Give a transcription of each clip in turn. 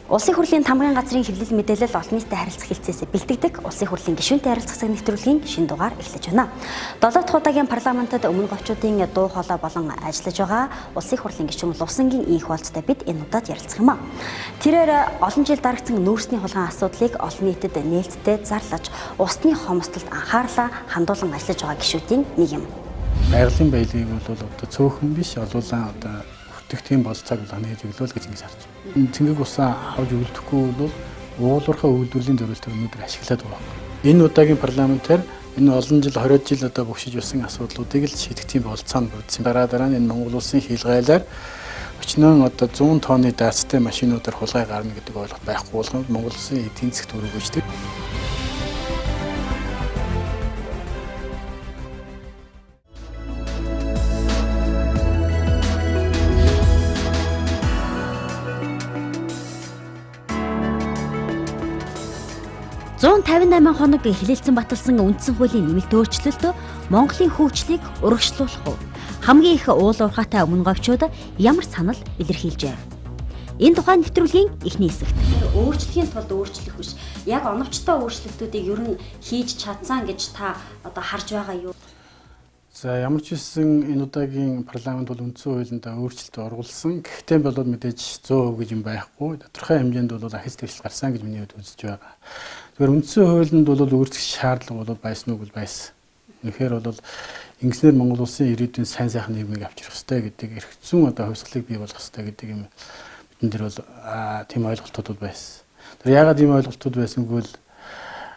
Улсын хурлын тамгын газрын хэвлэл мэдээлэл олон нийтэд харилцах хэлцээс бэлтгэдэг Улсын хурлын гишүүнтэй харилцах цаг нэвтрүүлгийн шинэ дугаар эхлэж байна. 7 дахь удаагийн парламентод өмнө говьчуудын дуу хоолой болон ажиллаж байгаа Улсын хурлын гишүүн Лувсангийн их хуульцтай бид энэ удаад ярилцах юм а. Тэрээр олон жил дарагдсан нүүрсний хулгайн асуудлыг олон нийтэд нээлттэй зарлаж, усны хомсдолд анхаарлаа хандуулан ажиллаж байгаа гишүүдийн нэг юм. Байгалийн баялагийг бол одоо цөөхөн биш олуулан одоо тийм болцоог ханаж өглөөл гэж ингэж харж байна. Цэнгэг усаа авч үлдэхгүй бол уулуурхаа үйлдвэрлэлийн зорилтоор өнөөдөр ашиглаад байгаа. Энэ удаагийн парламентаар энэ олон жил 20 жил одоо бөгшиж явсан асуудлуудыг л шийдэх тийм болцоо нь бүрдсэн. Дараа нь энэ Монгол улсын хилгайлаар өчнөн одоо 100 тонны даацтай машинуудаар хулгай гарна гэдэг ойлголт байхгүй болгоно. Монгол улсын эдийн засгт өргөжтэй. хоног хилэлцэн баталсан үндсэн хуулийн нэмэлт өөрчлөлт Монголын хөгжлийг урагшлуулах уу? Хамгийн их уул уурхайтай өмнө говьчууд ямар санал илэрхийлжээ? Энэ тухайн нэвтрүүлгийн эхний хэсэгт өөрчлөхийн тулд өөрчлөх биш, яг оновчтой өөрчлөлтүүдийг ер нь хийж чадсан гэж та одоо харж байгаа юу? За ямар ч үсэн энэ удаагийн парламент бол үндсэн хуулинд өөрчлөлт оруулсан. Гэхдээ болоод мэдээж 100% гэж юм байхгүй. Тодорхой хэмжээнд бол ахис дэвшил гарсан гэж миний хувьд үзэж байгаа. Тэгэхээр үндсэн хуулинд бол өөрчлөх шаардлага бол байсан уу гэж байсан. Үнэхээр бол ингэснээр Монгол улсын ирээдүйн сайн сайхан нийгмийг авчрах хэрэгтэй гэдэг эрх зүйн одоо хувьсгалыг бий болгох хэрэгтэй гэдэг юм бидэн дээр бол тийм ойлголтууд байсан. Тэр яагаад ийм ойлголтууд байсангүй бол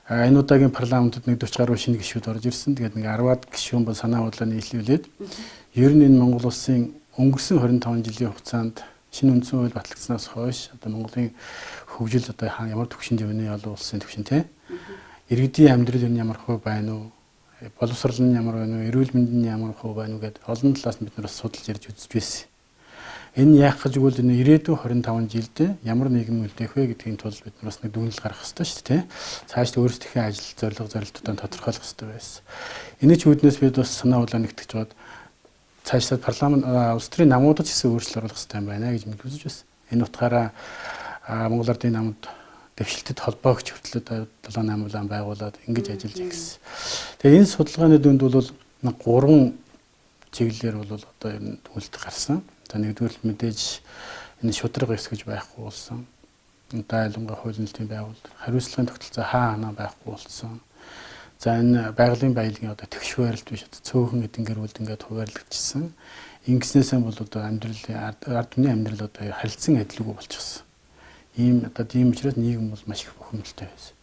энэ удаагийн парламентод нэг 40 гаруй шинэ гишүүд орж ирсэн. Тэгээд нэг 10-аад гишүүн бол санаа бодлоо нийлүүлээд ер нь энэ Монгол улсын өнгөрсөн 25 жилийн хугацаанд шинэ үндсэн хууль батлагдсанаас хойш одоо Монголын хөгжил одоо ямар төвшөнд явна олон улсын төвшин тий. Иргэдийн амьдрал энэ ямар хувь байна уу? Боловсрол нь ямар байна уу? Эрүүл мэнд нь ямар хувь байна уу гэдээ олон талаас нь бид нар судалж ярьж үзэж байсан. Энэ яах гэж үгэл энэ ирээдүйн 25 жилд ямар нийгэм үлдээх вэ гэдгийн тулд бид нар бас нэг дүгнэлт гаргах хэрэгтэй шүү дээ. Цааш өөрсдийнхээ ажил зорилготоо тодорхойлох хэрэгтэй байсан. Энэ ч үүднээс бид бас санаа болоо нэгтгэж бод цаашдаа парламент улс төрийн намуудад ч гэсэн өөрчлөлт оруулах хэрэгтэй байна гэж мэд үзэж байсан. Энэ утгаараа Монгол Ардын намууд дэвшилтэд холбоо өгч хүртэл 7-8 улаан байгуулад ингэж ажиллаж гэсэн. Тэгээ энэ судалгааны дүнд бол 3 чиглэлээр бол одоо ер нь дүгнэлт гарсан. За нэгдүгээр мэдээж энэ шудраг ёс гэж байхгүй болсон. Дайлангаа хуулийн нэлтийн байгууллага, хариуцлагын тогтолцоо хаана байхгүй болсон. За энэ байгалийн баялагын одоо тэгш хуваарлт биш цөөхөн эдгээр үлд ингээд хуваарлагдчихсан. Ингэснээсээ бол одоо амьдралын ард түмний амьдрал одоо харилцан адилгүй болчихсон. Ийм одоо тийм учраас нийгэм бол маш их бухимдалтай байсан.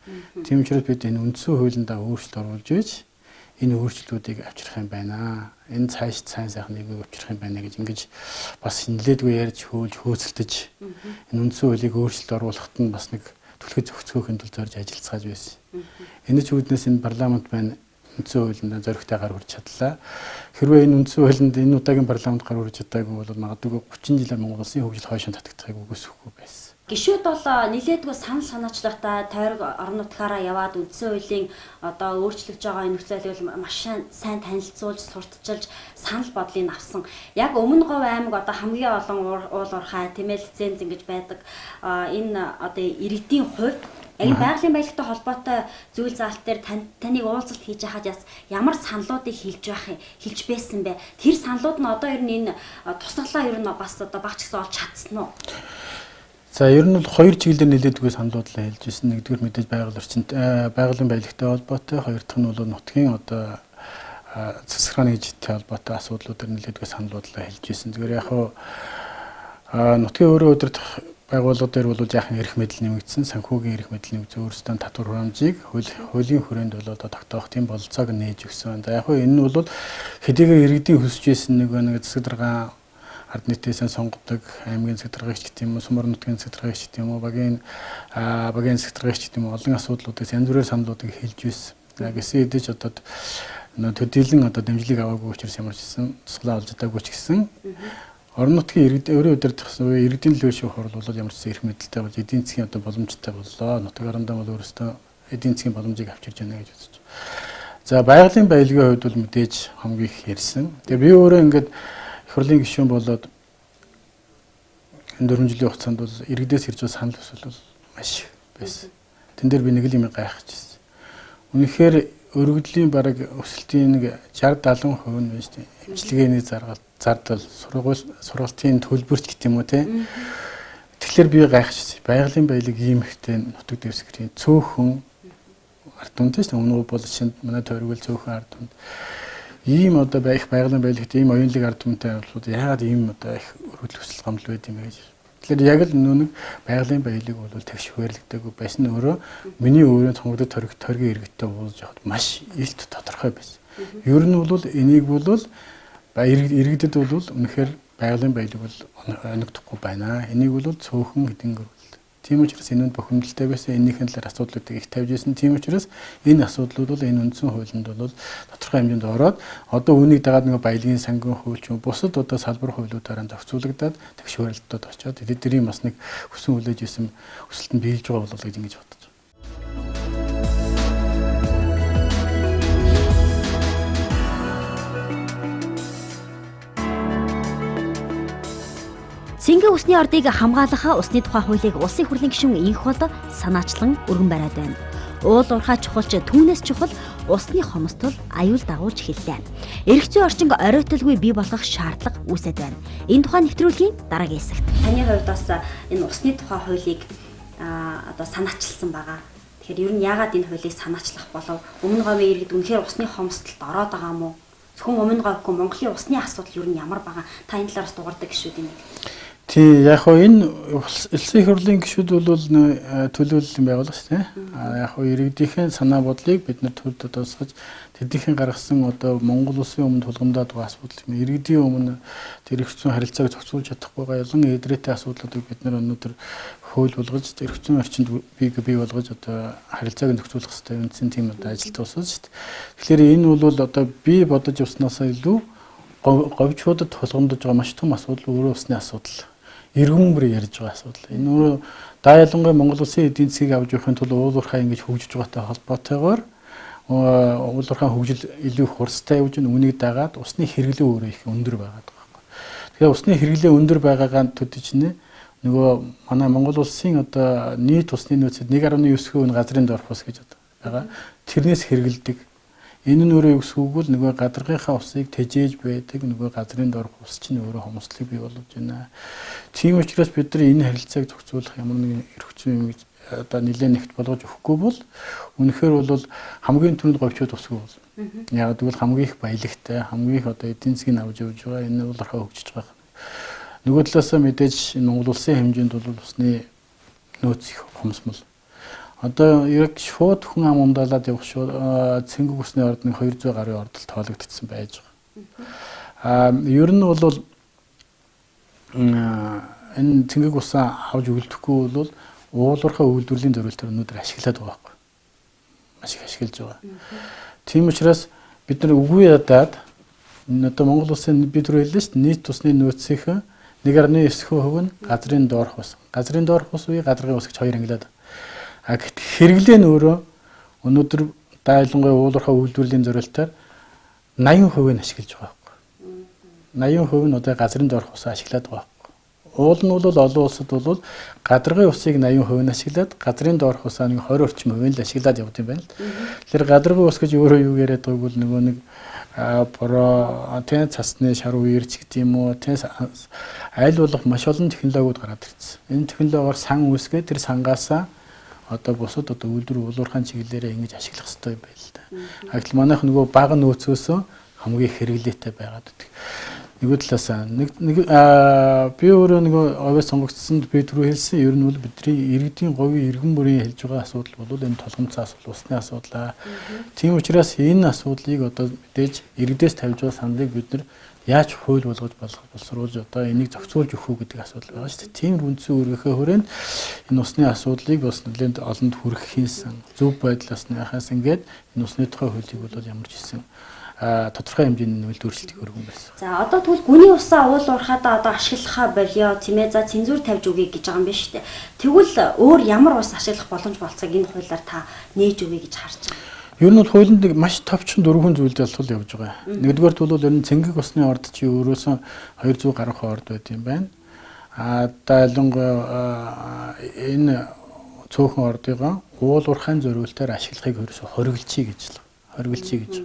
Тийм учраас бид энэ үндсэн хуулинд өөрчлөлт оруулж ийж энэ өөрчлөлтүүдийг авчрах юм байна. Энэ цааш сайн сайхан нийгмийг авчрах юм байна гэж ингэж бас нэлээдгүй ярьж хөөцөлдөж энэ үндсэн хуулийг өөрчлөлт оруулахад нь бас нэг түлхэж зохицохын тулд зорж ажиллацгааж байсан. Энэ ч үүднээс энэ парламент байна үндсэн хуулинд зоригтой гар хүрч чадлаа. Хэрвээ энэ үндсэн хуулинд энэ удаагийн парламент гар хүрч чадаагүй бол магадгүй 30 жилээр Монгол улсын хөгжил хойшоо татагдахыг үгүйсэхгүй байсан. Гишүүд бол нэлээдгүй санал санаачлалтаа тойрог орон нутгаараа яваад үндсэн хуулийн одоо өөрчлөгдөж байгаа энэ нөхцөлийг маш сайн танилцуулж, сурталчилж, санал бодлыг авсан. Яг өмнө говь аймаг одоо хамгийн олон уул уурхай, тэмээ лиценз ингэж байдаг. Энэ одоо иргэдийн хувьд яг байгалийн баялагтай холбоотой зүйл заалт дээр таныг уулзалт хийж хахад ямар саналуудыг хэлж байсан бэ? Тэр саналууд нь одоо ер нь энэ тусгалаа ер нь бас одоо багч гэсэн олж чадсан уу? За ер нь бол 2 чиглэлээр нэлээдгүй саналуудлаа хэлж ирсэн. Нэгдүгээр мэдээж байгаль орчинд байгалийн баялагтай холбоотой, хоёр дахь нь бол нутгийн одоо засгийн нэгжтэй холбоотой асуудлуудаар нэлээдгүй саналуудлаа хэлж ирсэн. Зүгээр яг нутгийн өөрөө өдөрт байгууллага дээр бол яахан эрх мэдэл нэмэгдсэн, санхүүгийн эрх мэдэл нэмэгдсэн, өөрсдөө татвар хурамжийг хуулийн хүрээнд бол одоо тогтоох тийм бололцоог нээж өгсөн. За яг энэ нь бол хэдийгээр иргэдийн хүсэж байсан нэг засаг дарга ард нийтээсээ сонгодог аймгийн засаг даргагч гэх юм уу, сумар нутгийн засаг даргагч гэх юм уу, багийн засаг даргагч гэх юм уу, олон асуудлуудаас янз бүрээр саналуудыг хэлж байсан. За гэсэн хэдиж одоо төдийлөн одоо дэмжлэг аваагүй учраас ямар ч гэсэн тусгалаа олж чадаагүй ч гэсэн орон нутгийн өөрөө удирдах иргэдийн төлөөлших хурал бол ямар ч эрх мэдэлтэй болж эдийн засгийн одоо боломжтой боллоо. Нутаг орондоо бол өөрөөсөө эдийн засгийн боломжийг авчирж байна гэж үзэж. За байгалийн баялагын хувьд бол мэдээж хамгийн их ярьсан. Тэгээ би өөрөө ингээд их хурлын гишүүн болоод энэ 4 жилийн хугацаанд бол иргэдээс ирж байгаа санал хүсэл бол маш их байсан. Тэн дээр би нэг л юм гайхчихсан. Үнэхээр өргөдлийн бараг өсөлтийн нэг 60-70% нь байж тийм эмчилгээний зардал сургалтын төлбөрч гэх юм уу те. Тэгэхээр би гайхчихсан. Байгалийн баялаг ийм ихтэй нутаг дэвсгэрийн цөөхөн ард түмтэй шүү дээ. Өмнө бол шинэ манай тойргол цөөхөн ард түмэнд ийм одоо их байгалийн баялагт ийм оюунлаг ард түмтэй болоод яагаад ийм одоо их өргөдөл өсөл гомдол байд юм бэ гэж. Тэгэхээр яг л нэг байгалийн баялаг бол тэгш хуваарлагдаагүй байсан нь өөрөө миний өөрөө цонгодод торгийн иргэдтэй уулзж явахад маш илт тодорхой байсан. Ер нь бол энийг бол иргэдэд бол үнэхээр байгалийн баялаг бол оногдохгүй байна. Энийг бол цөөхөн хэдэн гөрвөл. Тийм учраас энэ нь бохимдолтой байсан. Энийхэн талаар асуудлуудыг их тавьж ирсэн. Тийм учраас энэ асуудлууд бол энэ үндсэн хуулинд бол тодорхой хэмжээнд ороод одоо үүнийг дагаад нэг баялагын сангийн хууль ч юм бусад одоо салбар хуулиудаараа зохицуулагдаад тэгш хуваарлалтад очиод тэдний бас нэг хүсэн хүлээж исэн өсөлтөнд биелж байгаа болов уу гэж ингэж бодож байна. Цэнгийн усны ордыг хамгаалах усны тухай хуулийг улсын хурлын гишүүн инх бол санаачлан өргөн бариад байна. Уул уурхай чухалч түүнээс чухал усны хомсдол аюул дагуулж эхэллээ. Эрх зүйн орчинг оройтолгүй бий болгох шаардлага үүсэт байна. Энэ тухай нэвтрүүлгийн дараагийн хэсэгт. Таны хувьд бас энэ усны тухай хуулийг одоо санаачилсан байгаа. Тэгэхээр ер нь яагаад энэ хуулийг санаачлах болов? Өмнө говийн иргэд үнэхээр усны хомсдолд ороод байгаа юм уу? Зөвхөн өмнө говьгүй Монголын усны асуудал ер нь ямар байгаа? Та энэ талаас дуурдаг гişүүд юм. Тий, яг хоо энэ улсын хурлын гишүүд бол төлөөлөл байгуулах шүү дээ. Яг хоо иргэдийн санаа бодлыг бид нар төвд тусгаж тэднийхэн гаргасан одоо Монгол улсын өмнө тулгамдаад байгаа асуудал юм. Иргэдийн өмнө тэр эрх зүйн харилцааг зохицуулж чадахгүй байгаа ялан эдрээтэй асуудлуудыг бид нар өнөөдөр хууль болгож эрх зүйн орчинд бий болгож одоо харилцааг зохицуулах хэрэгтэй үндсэн тийм одоо ажил туусаж шүү дээ. Тэгэхээр энэ бол одоо би бодож явснаас илүү говьчуудад тулгамдж байгаа маш том асуудал өөрөө усны асуудал. Иргэн бүрээр ярьж байгаа асуудал. Энэ өөрөө даа ялангуяа Монгол улсын эдийн засгийг авч явахын тулд уул уурхай ингэж хөгжиж байгаатай холбоотойгоор уул уурхай хөгжил илүү их хурцтай явж байна. Үүнийг дагаад усны хэрэглээ өөрөө их өндөр байгаа байхгүй. Тэгэхээр усны хэрэглээ өндөр байгаагаа төдийчнээ нөгөө манай Монгол улсын одоо нийт усны нөөцөд 1.9% газрын дорх ус гэж байгаа. Тэрнээс хэрэгэлдэг. Энэ нь өөрөө үсгүүгэл нөгөө гадаргынхаа усыг тэжээж байдаг нөгөө газрын дорх ус чинь өөрөө хомсдлыг бий болгож байна. Тийм учраас бид нар энэ харилцааг зохицуулах ямар нэгэн эрх зүйн юм одоо нэлээд нэгт болгож өгөхгүй бол үнэхээр бол хамгийн түрүүнд говьчууд усгүй бол. Яг тэгвэл хамгийн их баялагтай, хамгийн их одоо эдийн засгийг авч явж байгаа энэ бол орхоо хөгжиж байгаа. Нөгөө талаасаа мэдээж Монгол улсын хэмжээнд бол усны нөөц их хомсмол. Одоо яг шууд хүн ам ундаалаад явах цэнгэг усны орд нэг 200 гаруй ордол тоологдсон байж байгаа. Ер нь бол энэ цэнгэг усаа авч үлдэхгүй бол уулуурхай үйлдвэрлэлийн зорилтоор өнөөдөр ашиглаад байгаа байхгүй. Маш их ашиглаж байгаа. Тийм учраас бид нар үгүй ядаад энэ одоо Монгол улсын би түрүү хэллээ шүү дээ нийт усны нөөцийн 1.9% нь газрын доорх ус. Газрын доорх ус үе гадаргын ус гэж хоёр ангилаад. Хэрэглээ нь өөрөө өнөөдөр дайлангуй уулуурхай үйлдвэрлэлийн зорилтоор 80% нь ашиглаж байгаа байхгүй. 80% нь одоо газрын доорх усаа ашиглаад байгаа байхгүй. Уул нь бол олон улсад бол гадаргын усыг 80% нь ашиглаад газрын доорх усаа нэг 20 орчим хувийн л ашиглаад явд юм байна л. Тэгэхээр гадаргын ус гэж өөрөө юу яриад байгааг бол нөгөө нэг бороо тэн цасны шар үерч гэдэг юм уу тэн аль болох маш олон технологиуд гараад ирсэн. Энэ технологиор сан үүсгээд тэр сангаасаа одоо бусад одоо үйлдвэр уулуурхайн чиглэлээрээ ингэж ашиглах хэрэгтэй байл л да. Гэтэл манайх нөгөө бага нөөцөөсөө хамгийн хэрэглээтэй байгаад байдаг. Нөгөө талаас би өөрөө нөгөө овоос сонгогдсонд би түрүү хэлсэн ер нь бол бидний иргэдийн говийн иргэн бүрийн хэлж байгаа асуудал бол энэ толгомцоо асуудал, усны асуудал. Тийм учраас энэ асуудлыг одоо мэдээж иргэдээс тавьж байгаа саналыг бид нар яаж хууль болгож боловсруулж одоо энийг зохицуулж өгөх үү гэдэг асуудал байгаа шүү дээ. Тийм үндсэн үүргийнхээ хүрээнд энэ усны асуудлыг бас нэлээд олонд хүргэхийнсэн зөв байдлаас нь яхаас ингээд энэ усны тухай хуулийг бол ямар ч хэлсэн тодорхой хэмжээний нэмэлт өөрчлөлтийг өргөн байсан. За одоо тэгвэл гүний усаа уул уурхайдаа одоо ашиглахаа болио тийм ээ за цензур тавьж өгье гэж байгаа юм байна шүү дээ. Тэгвэл өөр ямар ус ашиглах боломж болцоог энэ хуулиар та нээж өгье гэж харж байна. Ер нь хуулинд маш товчхон дөрвөн зүйл залтуул явж байгаа. Нэгдүгээр бол ер нь цэнгэг усны орд чи өөрөөсөө 200 гаруй орд байт юм байна. Ялангуяа энэ цөөхөн ордыгоо уул уурхайн зориултаар ашиглахыг ерөөсө хориглочихъя гэж л. Хориглочихъя гэж.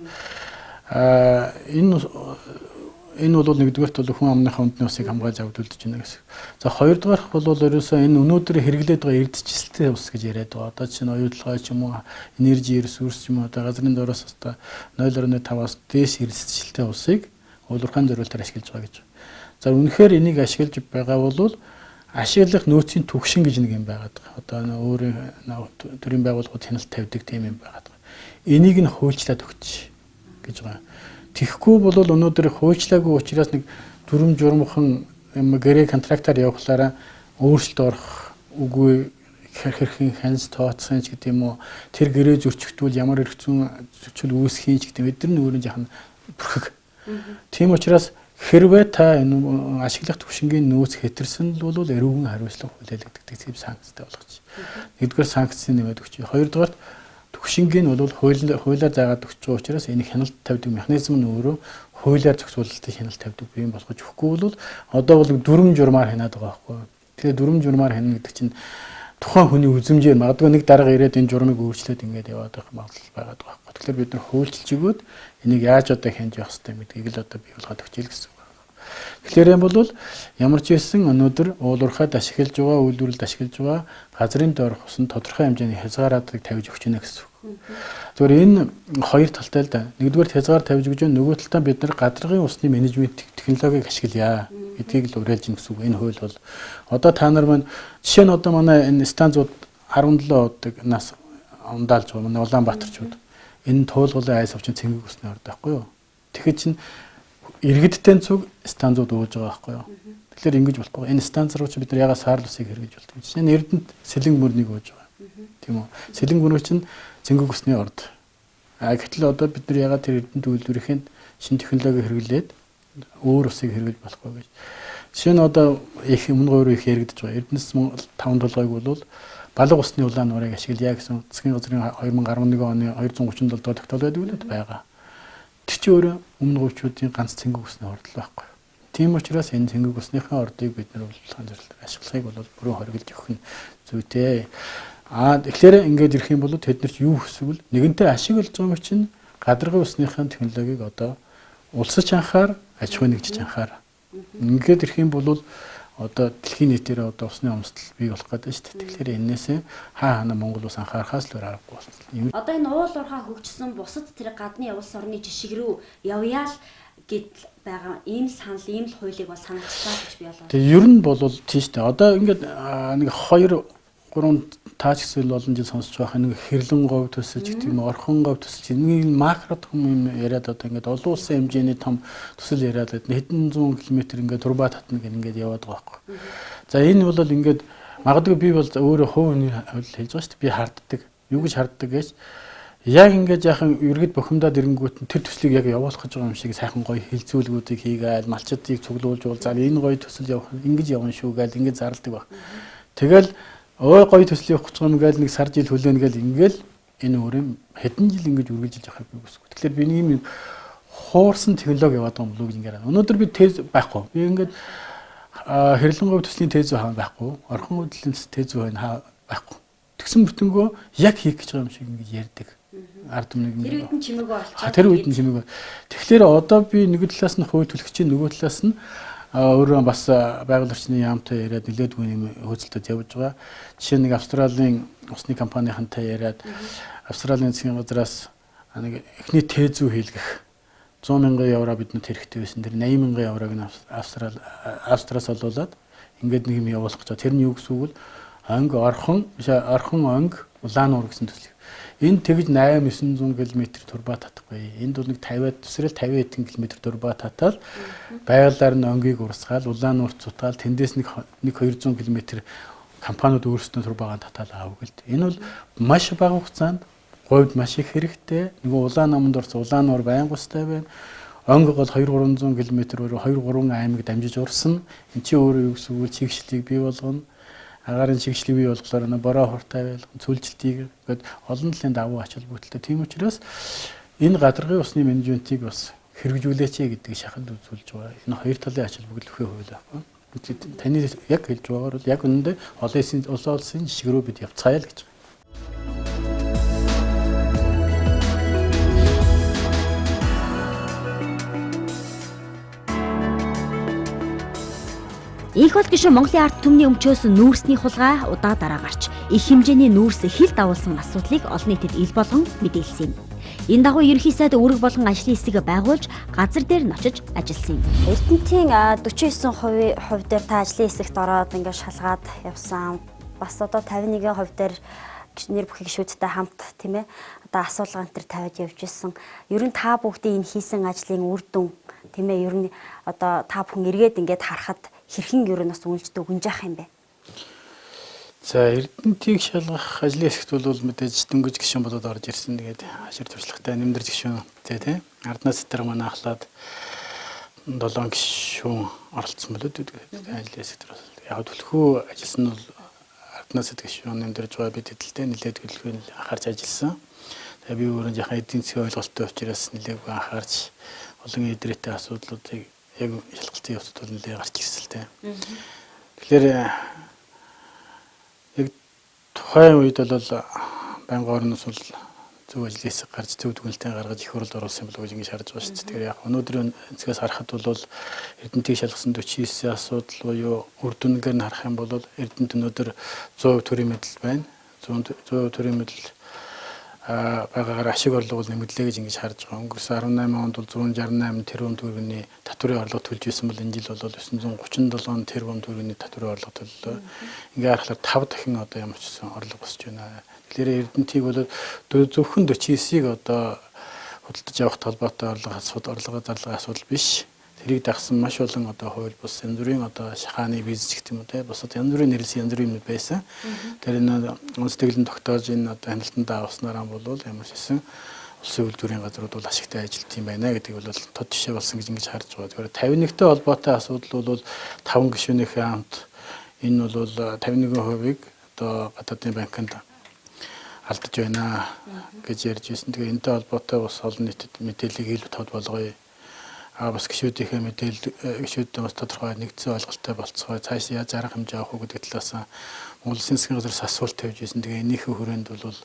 Энэ бол нэгдүгээрт бол хүн амныхаа үндэсний усыг хамгаалж авдулж байна гэсэн. За хоёрдугаарх бол ерөөсөө энэ өнөөдөр хэрэглээд байгаа эрдэсчилтэй ус гэж яриад байгаа. Одоо чинь оюутлагаа ч юм уу, энержи ресурс ч юм уу, одоо газрын дороос одоо 0.5-аас дээш эрдэсчилтэй усыг уул-уурхайн зориултаар ашиглаж байгаа гэж. За үнэхээр энийг ашиглаж байгаа бол ашиглах нөөцийн түвшин гэж нэг юм байгаад байгаа. Одоо өөрийн төрийн байгууллагууд хяналт тавьдаг тийм юм байгаад байгаа. Энийг нь хуульчлаад өгч гэж байгаа. Тэгэхгүй бол өнөөдөр хуульчлаагүй учраас нэг дүрм журмхан гэрээ контрактаар явахлаараа өөрчлөлт орох үгүй хэрхэн хянж тооцох ч гэдэг юм уу, тэр гэрээ зөрчигдвэл ямар эрх зүйн зөрчил үүсэх ч гэдэг бид нар өөрөө яхан бүрхэг. Тийм учраас хэрвээ та энэ ашиглах түвшингийн нөөц хэтэрсэн бол эрүүгийн хариуцлага хүлээлгдэг тийм санкцтай болгож. Нэгдүгээр санкцын нэмээд өгч. Хоёрдугаар түвшингийн бол хуулиар заагаад өгч байгаа учраас энэ хяналт тавьдаг механизм нь өөрөө хуулиар зохицуулалтыг хяналт тавьдаг юм болгож өгөхгүй бол одоо бол дүрм журмаар хянаад байгаа байхгүй. Тэгэхээр дүрм журмаар хянана гэдэг чинь тухайн хүний үзмжээр магадгүй нэг дарга ирээд энэ журмыг өөрчлөөд ингээд яваад байх магадлал байгаад байгаа байхгүй. Тэгэхээр бид нар хуульчилж өгөөд энийг яаж одоо хянж явах хэрэгтэй гэдгийг л одоо бий болгоод өгч ийл гэсэн. Тэгэхээр юм бол ямар ч байсан өнөөдөр уулуурхайд ашиглаж байгаа, үйлдвэрлэлд ашиглаж байгаа газрын доорх усан тодорхой хэмжээний хязгаараадыг тавьж өгч байна гэсэн. Зүгээр энэ хоёр талтай л да. Нэгдүгээр хязгаар тавьж өгч, нөгөө талдаа бид нар гадаргын усны менежмент технологиг ашиглая гэдгийг л уриалж гин гэсэн үг. Энэ хууль бол одоо та нар маань жишээ нь одоо манай энэ станцууд 17 удаа нас ундаалж байгаа манай Улаанбаатарчууд. Энэ туулгын айс авчин цэнгэг усны орд байхгүй юу? Тэгэхээр чинь иргэдтэй цуг станцууд ууж байгаа байхгүй юу? Тэгэхээр ингэж болохгүй. Энэ станц руу чи бид нар ягаад саарл усыг хэрэгж болдог. Жишээ нь Эрдэнэт сэлэн мөрнийг ууж байгаа. Тийм үү? Сэлэн мөр чинь цэнгэг усны орд. Гэтэл одоо бид нар ягаад тэр Эрдэнэт үйлдвэрийн шинэ технологи хэрэглээд өөр усыг хэрэглэж болохгүй гэж. Жишээ нь одоо их өмнө гойроо их яригдж байгаа. Эрдэнэс 5 толгойг бол балга усны улаан нуурыг ашиглая гэсэн засгийн газрын 2011 оны 237 дугаар тогтоол байдаг л байгаа. Тэр чинь өөрөө өмнө гойчуудын ганц цэнгэг усны орд л байхгүй. Тийм учраас энэ цэнгэг усныхаа ордыг бид нар урлагийн зорилгоор ашиглахыг бол бүрэн хориглож өгөх нь зүйтэй. Тэгэхээр ингээд ирэх юм бол тэд нар ч юу хүсвэл нэгэнтээ ашиглаж байгаа юм чинь гадаргын усныхаа технологиг одоо улсч анхаар, аж ахуй нэгжиж анхаар. Ингээд ирэх юм бол одоо дэлхийн нийтээр одоо усны өмсдөл бий болох гэдэг шүү дээ. Тэгэхээр энээсээ хаана Монгол ус анхаарахаас л аргагүй болсон. Одоо энэ уул уурхай хөгжсөн бусад тэр гадны улс орны жишг рүү явъя л гэд байгаа ийм санал, ийм л хуулийг бол санагчлаа гэж би болоо. Тэгээ ер нь бол тийм шүү дээ. Одоо ингээд нэг 2-3 таач гэсэн олон жил сонсож байгаа нэг хэрлэн говь төсөж гэдэг юм орхон говь төсөж энэ макро том юм яриад одоо ингээд олон улсын хэмжээний том төсөл яриад хэдэн зуун километр ингээд турба татна гэх ингээд яваад байгаа байхгүй. За энэ бол ингээд магадгүй би бол өөрөө хувийн хувьд хэлж байгаа шүү дээ. Би харддаг. Юу гэж харддаг гэж яг ингээд яхан ергэд бохимдаад ирэнгүүт тэр төслийг яг явуулах гэж байгаа юм шиг сайхан гоё хилцүүлгүүдийг хийгээл малчдыг цуглуулж бол за энэ гоё төсөл явах ингэж явна шүү гээл ингээд зарладаг баг. Тэгэл ой гоё төсөл явах гэж байгаа юм гээл нэг сар жил хүлээн гээл ингээл энэ өөрөм хэдэн жил ингэж үргэлжилж явахыг би хүсэв. Тэгэхээр би ийм хуурсан технологи яваад байгаа юм болов гэж ингээд. Өнөөдөр би тез байхгүй. Би ингээд хэрлэн говь төслийн тез хаан байхгүй. Орхон хөдөлгөөний тез хаан байхгүй. Тэгсэн бүтэнгөө яг хийх гэж байгаа юм шиг ингэж ярьдаг. Ард өмнө тэр үед нь чимээгөө олчихсан. Тэр үед нь чимээгөө. Тэгэхээр одоо би нэг талаас нь хууль төлөгчийн нөгөө талаас нь өөрөө бас байгаль орчны яамтай яриад нэлээдгүй юм хөөцөлтөд явж байгаа. Жишээ нэг Австралийн усны компанийнхантай яриад Австралийн засгийн газраас нэг эхний тезүү хийлгэх 100 мянган евро биднэрт хэрэгтэй байсан. Тэр 80 мянган еврог нь Австраас олуулад ингээд нэг юм явуулах гэж. Тэр нь юу гэсэн үг вэ? Орхон онг улаан нуур гэсэн төсөл. Энд тэгж 8-900 км турба татахгүй. Энд бол нэг 50-аад төсрөл 50 хэдэн км турба татаад байгалаар нь онгийг урсгаал, улаан нуурт цутгаал, тэндээс нэг 200 км компаниуд өөрсдөө турбагаа татаал аавг л. Энэ бол маш бага хугацаанд говьд маш их хэрэгтэй. Нөгөө улаан наманд орсон улаан нуур байнга устай байна. Онг бол 200-300 км-ээр 2-3 аймаг дамжиж урсна. Энд чи өөрөө юу гэсэн үг чигшлийг бий болгоно. Агарын чигшлийг бий болохоор бороо хуртай байлган цүлжилтийг гээд олон талын давуу ач холбогдолтой. Тийм учраас энэ гадаргын усны менежментийг бас хэрэгжүүлээч гэдэг шахалт үзүүлж байгаа. Энэ хоёр талын ач холбогдол өхөө хууль байхгүй. Таны яг хэлж байгаагаар бол яг үнэндээ олон улсын жишг рүү бид явцгаая л гэж. Их бол гишүүн Монголын ард түмний өмчөөс нүүрсний хулгай удаа дараа гарч их хэмжээний нүүрс хил дагуулсан асуудлыг олон нийтэд ил болгон мэдээлсэн юм. Энэ дагуу ерөнхий сайд үүрэг болгон ажлын хэсэг байгуулж газар дээр нь очиж ажилласан юм. Эрдэнэтийн 49% дээр та ажлын хэсэгт ороод ингээд шалгаад явсан. Бас одоо 51% дээр нэр бүхий гишүүдтэй хамт тийм ээ одоо асуулга энэ төр тавиад явж исэн. Ер нь та бүгдийн энэ хийсэн ажлын үр дүн тийм ээ ер нь одоо та бүхэн эргээд ингээд харахад хэрхэн ер нь бас үнэлждэг гүнжаах юм бэ? За Эрдэнэтийг шалгах ажлын хэсэгт бол мэдээж дөнгөж гишүүн болоод орж ирсэн. Тэгээд хашир туршлагатай нэмдэрж гишүүнтэй тийм арднаас тэр манай ахлаад 7 гишүүн оролцсон болоод ажлын хэсэгт яг төлхөө ажилласан нь бол арднаас гишүүн нэмдэрж байгаа бид хэдэлтэй нэлээд төлхөө анхаарч ажилласан. Тэгээд би өөрөө яхаа эдийн засгийн ойлголттой учраас нэлээд анхаарч олон эдрээтэй асуудлуудыг яг шалгалтын явцад бол нэлээд гарч ирсэн л дээ. Тэгэхээр яг тухайн үед бол байнгын орноос бол зөв ажлын хэсэг гарч зөв дүгнэлтээ гаргаж их хуралд оруулсан болов уу гэж ингэж харж байгаа шүү дээ. Тэгэхээр яг өнөөдрийн өнцгөөс харахад бол Эрдэнэтийг шалгасан 49 асуудал буюу үр дүнгээр нь харах юм бол Эрдэнэт өнөөдөр 100% төрийн мэдэл байна. 100% төрийн мэдэл байгаагаар ашиг орлого нэмэгдлээ гэж ингэж харж байгаа. Өнгөрсөн 18 онд бол 168 тэрбум төгрөгийн татврын орлого төлж байсан бол энэ жил бол 937 тэрбум төгрөгийн татврын орлого төллөө. Ингээ харахаар 5 дахин одоо ямар ч гэсэн орлого босч байна. Тэгэхээр Эрдэнэтийг бол зөвхөн 49-ийг одоо худалдаж авах толботой орлого зарлагын асуудал биш. Тэрийг дагсан маш олон одоо хууль бус янз бүрийн одоо шахааны бизнес гэх юм уу те бусад янз бүрийн нэрлсэн янз бүрийн юмуд байсан. Тэр энэ улс төрлөнд тогтоож энэ одоо хяналтанд авснараа бол ямар ч гэсэн улсын үйлдвэрийн газрууд бол ашигтай ажилт юм байна гэдэг бол тод жишээ болсон гэж ингэж харж байгаа. Тэгэхээр 51-тэй холбоотой асуудал бол 5 гишүүнийхээ хамт энэ бол 51%-ийг одоо гадаадын банкнд алдаж байна гэж ярьж ирсэн. Тэгээ энэтэй холбоотой бас олон нийтэд мэдээллийг илүү тод болгоё. Бас гишүүдийнхээ мэдээлэл гишүүдтэй бас тодорхой нэгдсэн ойлголттой болцгоо цааш яаж арга хэмжээ авах уу гэдэг талаас Монгол Улсын засгийн газраас асуулт тавьж ирсэн. Тэгээ энийхээ хүрээнд бол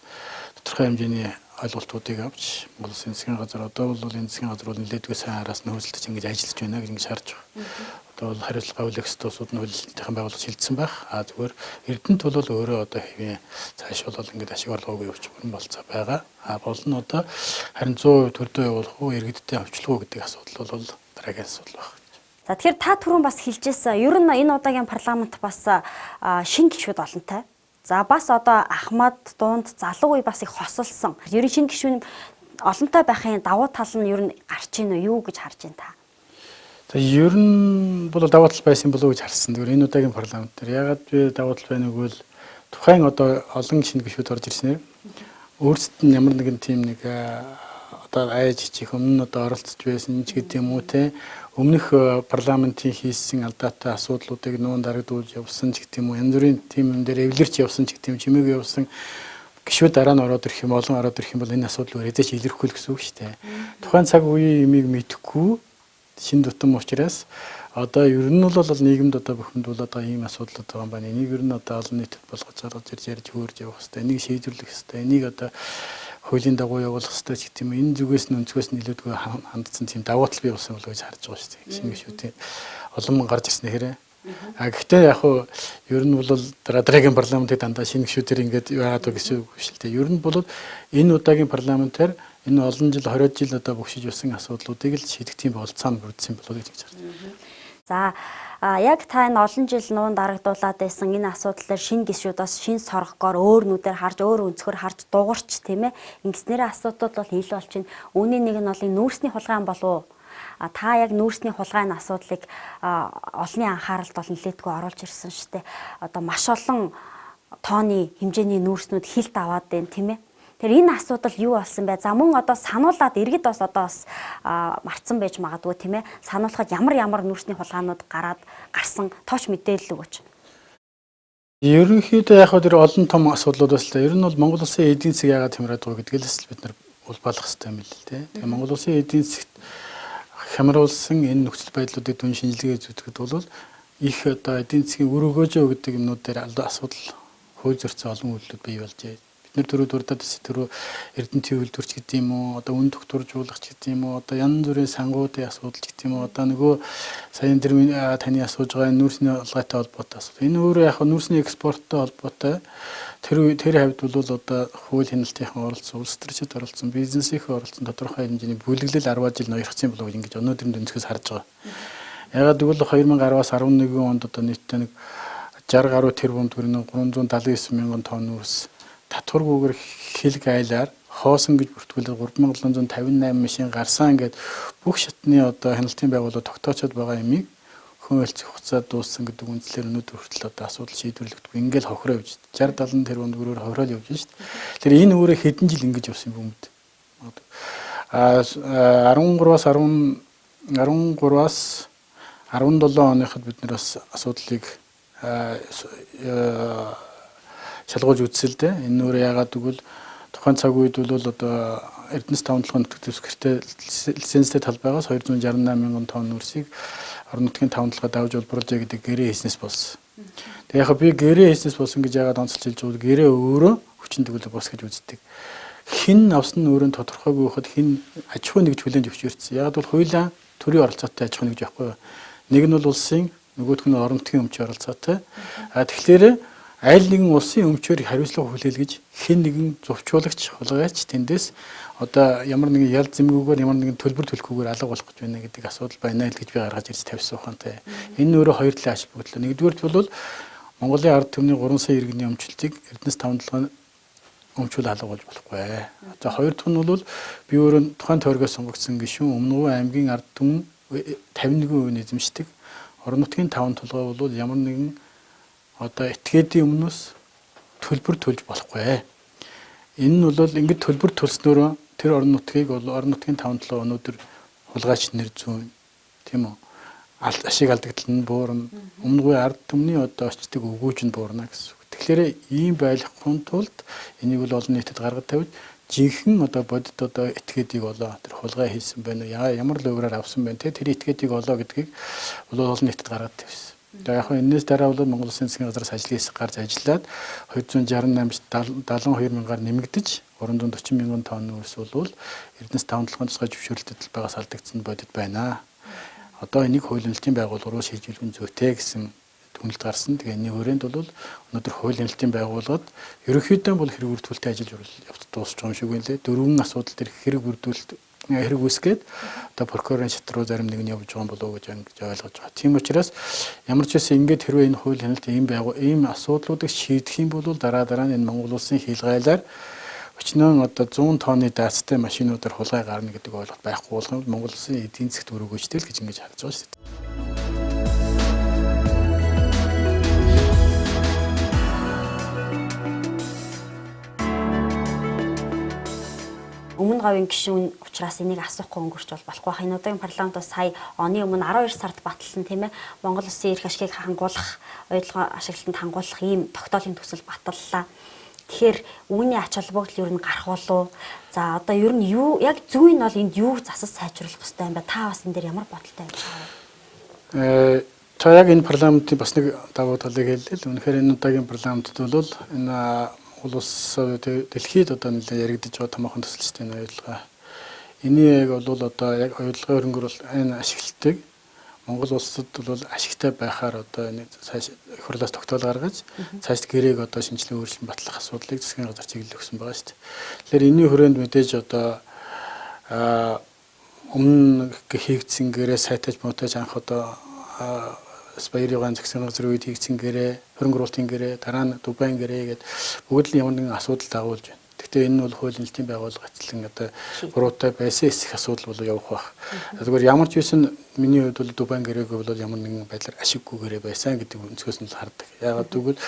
тодорхой хэмжээний ойлголтуудыг авч Монгол Улсын засгийн газар одоо бол энэ засгийн газар бол нэлээдгүй сайн араас нь хөөцөлдөж ингэж ажиллаж байна гэж ингэж харж байгаа. Одоо бол хариуцлага авах төсүүд нь хуулийнхаа байгууллагад шилжсэн байх. Зүгээр Эрдэнэт бол өөрөө одоо хэвээ цааш бол ингэж ашиг орлогоогүй явж болцоо байгаа. Бол нь одоо харин 100% төрдөө явуулах уу иргэдтэй авчлах уу гэдэг асуудал бол дараагийн асуудал байна. За тэгэхээр та түрүүн бас хэлжсэн. Ер нь энэ удаагийн парламент бас шинэ гишүүд олонтой. За бас одоо Ахмад дунд залуу үе бас их хосолсон. Ер нь шинэ гишүүн олонтой байхын давуу тал нь ер нь гарч ийн үү юу гэж харж байна та? За ер нь бол давуу тал байсан болов уу гэж харсан. Тэгэхээр энэ удаагийн парламент дээр ягаад би давуу тал байна вэ гэвэл тухайн одоо олон шинэ гишүүд орж ирснээр өөрсдөд нь ямар нэгэн тийм нэг одоо айж чих өмнө нь одоо оролцож байсан ч гэдэг юм уу те өмнөх парламентийн хийсэн алдаатай асуудлуудыг нүүн дарагдуулж явсан ч гэдэг юм уу янз бүрийн тийм юм дээр эвлэрч явсан ч гэдэг юм чимээгүй явсан гишүүд дараа нь ороод ирэх юм олон ороод ирэх юм бол энэ асуудал үрээдэж илэрхгүй л гэсэн үг шүү дээ. Тухайн цаг үеийн юмыг мэдэхгүй шин дутам учраас одоо ер нь бол нийгэмд одоо бухимдуулаад байгаа ийм асуудал байгаа юм байна. Энийг ер нь одоо олон нийтэд болгож гаргаж ирж ярьж хөөрж явах хэрэгтэй. Энийг шийдвэрлэх хэрэгтэй. Энийг одоо хуулийн дагуу явуулах хэрэгтэй ч гэх юм. Энэ зүгээс нь өнцгөөс нь илүүдгүй хандсан тийм давуу тал бий болсон болов уу гэж харж байгаа шүү дээ. Шинэ гишүүдийн олон гарч ирсэн хэрэг. Гэхдээ яг хуу ер нь бол дараагийн парламентыг дандаа шинэ гишүүдээр ингээд яагаад вэ гэсэн үг биш л дээ. Ер нь бол энэ удаагийн парламентаар энэ олон жил 20 жил одоо бүгшиж явсан асуудлуудыг л шийдэх тийм болцоо нь бүрдсэн болов уу гэж харж байна. За яг та энэ олон жил нуун дарагдуулаад байсан энэ асуудлаар шинэ гишүүд бас шинэ соргогоор өөр нүдээр харж өөр өнцгөр харж дуурч тийм ээ ингэснээрээ асуудууд бол ил болж байна. Үүний нэг нь бол энэ нүүрсний хулгай болов уу? Та яг нүүрсний хулгайны асуудлыг олонний анхааралд бол нэлээдгүй оруулж ирсэн шүү дээ. Одоо маш олон тооны хэмжээний нүүрснүүд хилд аваад байна тийм ээ. Тэр энэ асуудал юу болсон бэ? За мөн одоо сануулад иргэд бас одоо бас марцсан байж магадгүй тийм ээ. Сануулхад ямар нүүрсний хулгайнууд гарсан тооч мэдээлэл өгөөч. Ерөнхийдөө яг тэр олон том асуудлууд бас л ер нь бол Монгол Улсын эдийн засаг яагаад хямраад байгаа гэдгээс л бид нар улбаалах хэрэгтэй юм л л дээ. Тэгээ Монгол Улсын эдийн засагт хямруулсан энэ нөхцөл байдлуудыг дүн шинжилгээ зүтгэхэд бол их одоо эдийн засгийн үр өгөөжөө гэдэг юмнууд дээр асуудал хууль зөрчсөн олон үйлдэл бий болжээ. Бид нэр түрүү дурдаад байсан түрүү эрдэнэтийн үйлдвэрч гэдэг юм уу, одоо үн тогтворжуулагч гэдэг юм уу, одоо янз бүрийн сангуудын асуудал гэдэг юм уу, одоо нөгөө саяын тэр таны асууж байгаа нүүрсний алгайтай холбоотой асуудал. Энэ өөрөө яг нүүрсний экспорттой холбоотой. Тэр хавьд бол одоо хууль хяналтынхан оролцсон, улс төрчид оролцсон, бизнесийнхэн оролцсон тодорхой хэмжээний бүлэглэл 10 жил ноёрхсон болов ингэж өнөөдрийн дүнцгээс харж байгаа. Ягаад гэвэл 2010-аас 11 онд одоо нийтдээ нэг 60 гаруй тэрбум төгрөгийн 379 мянган тонн нүүрс татваргүйгээр хил гайлаар хоосон гэж бүртгүүлээд 3758 машин гарсан гэд бүх шатны одоо хяналтын байгууллага тогтоочод байгаа юмыг хөнөөлцөх хугацаа дууссан гэдэг үндслээр өнөөдөр хүртэл одоо асуудал шийдвэрлэгдэхгүй ингээл хохироо явж 60 70 тэрбум төгрөгөөр хохироо явж шít. Тэгэхээр энэ өөрөө хэдэн жил ингэж явсан юм бөмбөд. 13-аас 17 оныход бид нэр бас асуудлыг шалгуулж үзсэн л дээ. Энэ өөрөө яагаад гэвэл тухайн цаг үед бол одоо Эрдэнэс тавталгын нутагт төсвөртэй лицензтэй талбайгаас 268 мянган тонн нүүрсийг орон нутгийн тавталгаа давж олборлжээ гэдэг гэрээ хийснээс болсон. Тэгээ яг би гэрээ хийснээс болсон гэж яагаад онцолж хэлж байгаа вэ? Гэрээ өөрөө хүчин төгөлөг бос гэж үздэг. Хин авсан нь өөрөө тодорхойгүй байхад хин аж ахуй нэгж хүлээн зөвшөөрсөн. Яагаад бол хуулиа төрийн оролцоотой аж ахуй нэгж байхгүй юу? Нэг нь бол улсын, нөгөөх нь орон нутгийн өмчийн оролцоотой. Тэгэхээр аль нэгэн улсын өмчөөр хариуцлага хүлээлгэж хэн нэгэн зурчуулагч хулгайч тэндээс одоо ямар нэгэн ял зэмгүүгээр ямар нэгэн төлбөр төлөхгүйгээр алга болох гэж байна гэдэг асуудал байна л гэж би гаргаж ирж тавьсан ухаантай. Энэ өөрөө хоёр талын ач бүгдлээ. Нэгдүгээрт бол Монголын ард түмний 3 сая иргэний өмчлөлтийг Эрдэнэс тавталгын өмчүүл алга болж болохгүй. За хоёр дахь нь бол би өөрөө тухайн тойргоос сонгогдсон гишүүн Өмнөгүй аймгийн ард түмэн 51% эзэмшдэг. Орон нутгийн таван толгой бол ямар нэгэн одоо этгээдийн өмнөөс төлбөр төлж болохгүй. Энэ нь бол ингэж төлбөр төлснөөрөө тэр орон нутгийг бол орон нутгийн таван толгой өнөөдөр хулгайч нэр зүүн тийм үү? Ашиг алдагдал нь буурна. Өмнөгүй ард түмний одоо очдөг өгөөж нь буурна гэсэн. Тэгэхээр ийм байхын тулд энийг бол олон нийтэд гаргаж тавьж жинхэнэ одоо бодит одоо этгээдийг олоо тэр хулгай хийсэн байна уу ямар лувраар авсан байна те тэр этгээдийг олоо гэдгийг бол олон нийтэд гаргаад тавьсан. Тэгээ яг энэс дараа бол Монгол Улсын засгийн газраас ажлын хэсэг гарч ажиллаад 268-72 мянгаар нэмэгдэж 340 мянган тонн нүүрс бол Эрдэнэс тавталгын тусгай зөвшөөрлөлтөд талбайгаас алдагдсан бодит байна. Одоо энийг хууль хяналтын байгууллага руу шийдвэрлэх нь зүйтэй гэсэн түнэлт гарсан. Тэгээ энэ хүрээнд бол өнөөдөр хууль хяналтын байгууллагад ерөнхийдөө бол хэрэг бүрдүүлэлттэй ажиллаж явж дуусч байгаа юм шиг байна лээ. Дөрвөн асуудал төр хэрэг бүрдүүлэлт хэрэг үүсгээд одоо прокурорын шат руу зарим нэг нь явж байгаа болов уу гэж ойлгож байгаа. Тийм учраас ямар ч байсан ингээд хэрвээ энэ хууль хяналт ийм асуудлуудыг шийдэх юм бол дараа нь энэ Монгол улсын хилгайлаар өчнөө одоо 100 тонны даацтай машинуудаар хулгай гарна гэдэг ойлголт байхгүй болох юм бол Монгол улсын эдийн засгт өрөөгөөжтэй л гэж ингэж харж байгаа шүү дээ. Өмнө говийн гишүүн учраас энийг асуухгүй өнгөрч бол болохгүй байх. Энэ удаагийн парламент бас сая оны өмнө 12 сард баталсан тийм ээ. Монгол улсын эрх ашигыг хангуулах, оюутлогын ашиглалтанд хангуулах ийм тогтоолын төсөл баталлаа. Тэгэхээр үүний ач холбогдол юу н гарах болов? За одоо ер нь юу яг зүй нь бол энд юу засаж сайжруулах хэрэгтэй юм бэ? Та бас энэ дээр ямар бодолтой байж байгаа вэ? За яг энэ парламентын бас нэг давуу талыг хэллээ л. Үнэхээр энэ удаагийн парламентд бол энэ улс дэлхийд одоо нэлээд яригдж байгаа томоохон төсөлчтэй оюутлага. Энийг бол одоо яг оюутлагын хөрөнгөөр бол энэ ашиглалтыг Монгол улсад бол ашигтай байхаар одоо нэг цааш их хурлаас тогтоол гаргаж цааш гэрээг одоо шинжилгээ өөрчлөлт батлах асуудлыг засгийн газар чиглэл өгсөн байгаа шүү дээ. Тэгэхээр энэний хүрээнд мэдээж одоо өмнө хийгдсэн гэрээ сайтаж муутаж анх одоо Баярын засгийн газрын үед хийгдсэн гэрээ, хөрөнгө оруулалтын гэрээ, дараа нь Дубайн гэрээ гэдэг бүгд л ямар нэгэн асуудал дагуулж байна. Гэхдээ энэ нь бол хууль хяналтын байгууллага эцлэн одоо буруутай байсан эсэх асуудал болоо явах байх. Тэгвэл ямар ч байсан миний хувьд бол Дубайн гэрээг бол ямар нэгэн байдлаар ашиггүй гэрээ байсан гэдэг өнцгөөс нь л хардаг. Яагаад гэвэл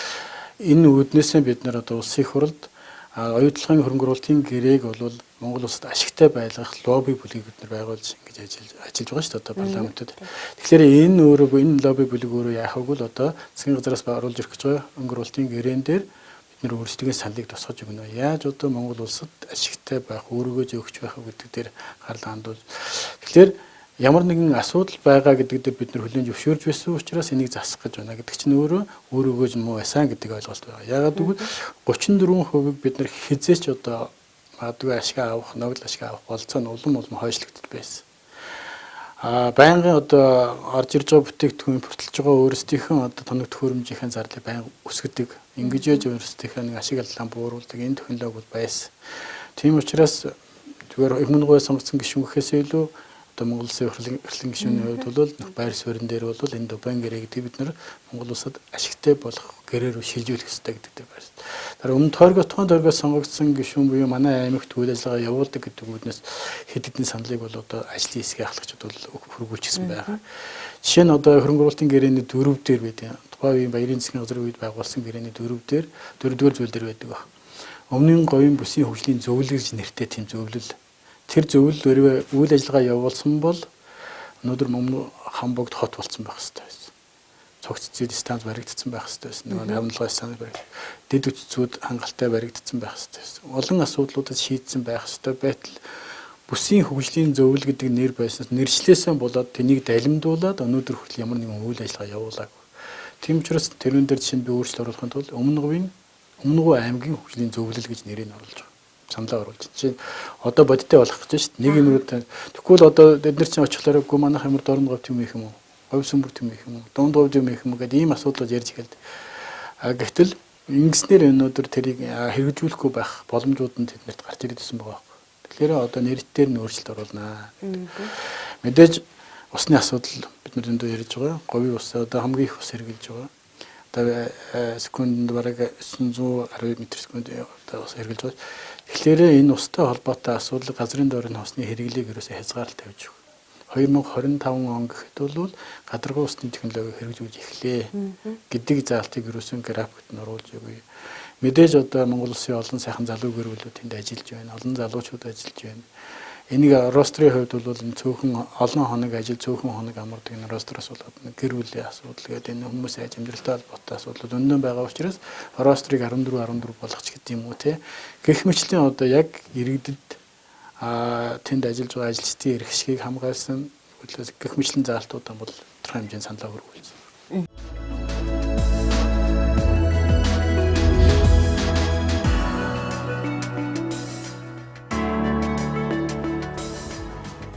энэ үүднээсээ бид нар одоо улсын хурлд оюутлогын хөрөнгө оруулалтын гэрээг бол Монгол улсад ашигтай байлгах лобби бүлгийг бид нар байгуулж ингэж ажиллаж байгаа шүү дээ одоо парламентод. Тэгэхээр энэ өөрөө энэ лобби бүлэг өөрөө яах вэ? Одоо засгийн газраас оруулж ирэх гэж байгаа хөрөнгө оруулалтын гэрээн дээр бид нар өөрсдийн саналыг тусгаж өгнө. Яаж одоо Монгол улсад ашигтай байх, өөрөөгөө өгч байх гэдэг дээр гарлаа хандуул. Тэгэхээр ямар нэгэн асуудал байгаа гэдэг дээр бид нар хүлээн зөвшөөрж байсан учраас энийг засах гэж байна гэдэг чинь өөрөөгөө ч муу байсан гэдэг ойлголт байгаа. Яагаад гэвэл 34% бид нар хизээч одоо магадгүй ашиг авах, ногдол ашиг авах болцоо нь улам хойшлогдож байсан. Байнгын одоо орж ирж байгаа бүтээгдэхүүн импортлж байгаа өөрсдийнхөө одоо тоног төхөөрөмжийн зарлыг байнга өсгөдөг. Ингэж яж өөрсдийнхөө нэг ашиг алдлаа бууруулдаг энэ технологи бол байсан. Тийм учраас зүгээр өмнөгөө сонгогдсон гишүүн гэхээс илүү одоо Монгол Улсын эрхлэн гишүүний хувьд бол байр суурин дээр бол энэ Дубайн гэрээ гэдэг бид нар Монгол улсад ашигтай болох гэрээ рүү шилжүүлэх хэрэгтэй гэдэг дээр байна. Тэр өмнө тухайн тойргоос сонгогдсон гишүүн буюу манай аймагт үйл ажиллагаа явуулдаг гэдэг үгнээс хэд хэдэн саналыг бол одоо ажлын хэсгийн ахлагчид бол хөргүүлчихсэн байгаа. Жишээ нь одоо хөрөнгө оруулалтын гэрээний 4 дээр байдаг. Тухайн үеийн баярын засгийн газрын үед байгуулсан гэрээний 4 дээр 4-р зүйл дээр байдаг баг. Өмнө нь говийн бүсийн хөгжлийн зөвлөл гэж нэртэй тийм зөвлөл. Тэр зөвлөл үйл ажиллагаа явуулсан бол өнөөдөр Хамбогд хот болсон байх хэрэгтэй байсан. Цогц зээл станц баригдсан байх хэрэгтэй байсан. Нөгөө хамтлагын станц баригдсан. Дэд үтцүүд хангалттай баригдсан байх хэрэгтэй байсан. Олон асуудлуудад шийдсэн байх хэрэгтэй байтал бүсийн хөгжлийн зөвлөл гэдэг нэр байснаас нэршлээсээ болоод тэнийг далимдуулаад өнөөдөр хүртэл ямар нэгэн үйл ажиллагаа явуулаагүй. Тийм учраас тэрэн дээр чинь би өөрчлөлт оруулахын тулд Өмнөгөө аймгийн хөгжлийн зөвлөл гэж нэрийг оруулж байгаа. Саналаа оруулж чинь одоо бодиттой болох гэж шүү дээ. Нэг юмрууд тэгвэл одоо бид нар чинь очихлаараа үгүй манайх ямар дорн говь тийм их юм уу? Говь сүмбэр тийм их юм уу? Дунд говь тийм их юм уу гэдэг ийм асуудлууд ярьж эхэлдэг. Гэвтэл ингэснээр өнөөдөр тэрийг хэрэгжүүлэхгүй байх боломжууд нь тэднэрт гарч ирсэн байгаа байхгүй. Тэгэхээр одоо нэрээр нь өөрчлөлт оруулнаа. Мэдээж усны асуудал бид нар дэндүү ярьж байгаа. Говийн ус одоо хамгийн их ус хэрэгжилж байгаа. Одоо секундэд бараг 910 м/сек одоо ус хэрэгжилж байгаа. Тэгэхээр энэ устай холбоотой асуудал газрын дорны усны хэрэглээг ерөөсөө хязгаарлалт тавьж байна. 2025 он гэхэд бол гадаргуу усны технологиг хэрэгжүүлж эхлэе гэдэг заалтыг ерөөсөн графикт нь оруулж өгье. Мэдээж одоо Монгол Улсын олон сайхан залуу гэрүүлүүд тэнд ажиллаж байна. Олон залуучууд ажиллаж байна. Энийг рострын хувьд бол энэ цөөхөн олон хоног ажил цөөхөн хоног амардаг энэ ростроос болоод гэр бүлийн асуудал гэдэг энэ хүмүүсийн аж амьдралтай холбоотой асуудлууд өндөр байгаа учраас рострыг 14 болгоч гэдэг юм уу те. Гэх мэтлэн одоо яг иргэдэд тэнд ажиллаж байгаа ажилчдын эрх шгийг хамгаалсан гэх мэтлэн заалтууд бол тодорхой хэмжээнд саналаа хөрвүүлж байна.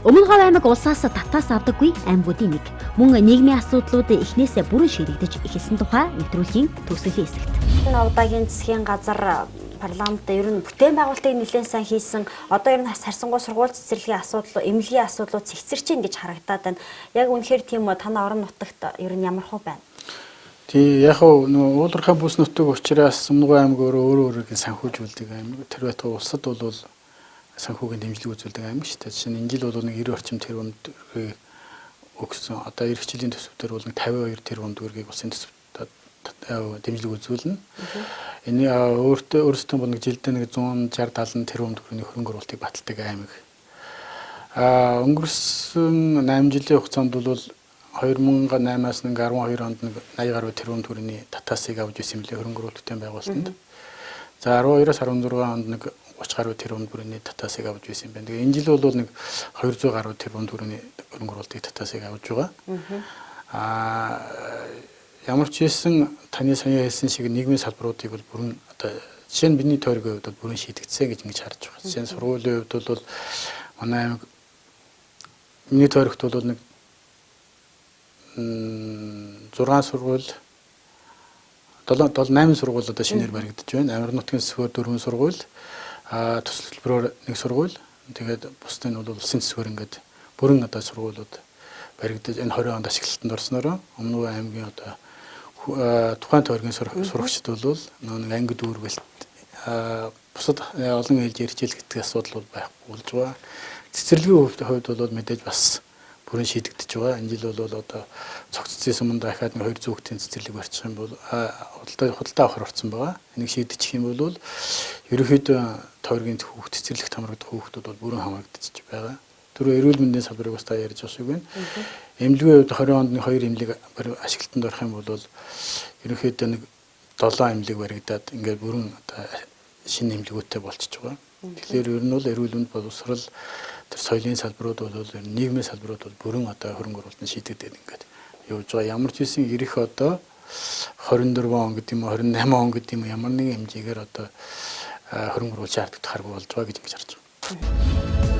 Өмнөгов аймаг улсаас татаас авдаггүй аймагуудын нэг. Мөн нийгмийн асуудлууд эхнээсээ бүрэн шийдэгдэж эхэлсэн тухай нэвтрүүлгийн төгсгөлийн хэсэгт. Энэ удаагийн засгийн газар парламентд ер нь бүтээн байгуулалтыг нэлээд сайн хийсэн. Одоо ер нь харьцангуй сургууль цэцэрлэгийн асуудал, эмнэлгийн асуудлууд цэгцэрч ийн гэж харагдаад байна. Яг үнэхээр тийм үү? Танай орон нутагт ер нь ямар хөө байна? Тий, яг нөгөө уулархай бүс нутаг учраас Өмнөгов аймаг өөрөө санхүүжүүлдэг аймаг. Тэр байтугай улсад бол санхүүгийн дэмжлэг үзүүлдэг аймаг шүү дээ. Жишээ нь энэ жил бол нэг 90 орчим тэрбум төгрөгийг өгсөн. Одоо эх жилийн төсөвтөр бол нэг 52 тэрбум төгрөгийг улсын төсөвт дэмжлэг үзүүлнэ. Энэ өөртөө бол нэг жилдээ нэг 160-70 тэрбум төгрөгийн хөрөнгө оруулалтыг баталдаг аймаг. Өнгөрсөн 8 жилийн хугацаанд бол 2008-аас 12 онд нэг 80 гаруй тэрбум төгрөгийн татаасыг авч ирсэн мөлий хөрөнгө оруулалтын байгуулалтанд. За 12-аас 16 онд нэг 30 гаруй тэрбум төгрөгийн татаасыг авч ирсэн юм байна. Тэгээ энэ жил бол нэг 200 гаруй тэрбум төгрөгийн хөрөнгө оруулалтын татаасыг авч байгаа. Ямар ч хэлсэн таны сая хэлсэн шиг нийгмийн салбаруудыг бол бүрэн одоо жишээ нь бидний тойргийн хувьд бол бүрэн шийдэгдсэн гэж ингэж харж байгаа. Жишээ нь сургуулийн хувьд бол манай аймаг миний тойрогт бол нэг 6 сургууль 8 сургууль одоо шинээр баригдаж байна. Амир нутгийн зөвхөн 4 сургууль, төсөл хөтөлбөрөөр 1 сургууль. Тэгээд бусдын нь бол улсын зөвхөн ингээд бүрэн одоо сургуулиуд баригдаж энэ 20 онд ашиглалтанд орсноор Өмнөгов аймгийн одоо тухайн тойргийн сурагчид бол нэг анги дүүргэлт бусад олон ээлж ярьжэл гэдэг асуудал бол байхгүй болж байгаа. Цэцэрлэгийн хувьд бол мэдээж бас бүрэн шийдэгдэж байгаа. Энэ жил бол одоо цогццсэн өмнө дахиад нэг 200 хүүхдийн цэцэрлэг барьчих юм бол худалдаа авахар орсон байгаа. Энийг шийдчих юм бол ерөнхийдөө тойргийн хүүхд цэцэрлэгт хамрагдах хүүхдүүд бол бүрэн хамрагдчих байгаа. Түрүү эрүүл мэндийн салбарыг бас та ярьж байгаа шиг байна. Эмнэлгийн хувьд 20 онд 2 эмнэлэг ашиглалтанд орох юм бол ерөнхийдөө нэг 7 эмнэлэг баригдаад ингээд бүрэн одоо шинэ эмнэлгүүттэй болчихж байгаа. Тэгэхээр ер нь бол эрүүл мэнд боловсрал тэр соёлын салбарууд бол ер нь нийгмийн салбарууд бол бүрэн одоо хөрөнгө оруулалтанд шийдэгдээд ингээд явж байгаа. Ямар ч үсэн ирэх одоо 24 он гэдэг юм уу 28 он гэдэг юм уу ямар нэгэн хэмжээгээр одоо хөрөнгө оруулалт шаардлагатай харгүй болж байгаа гэж харж байна.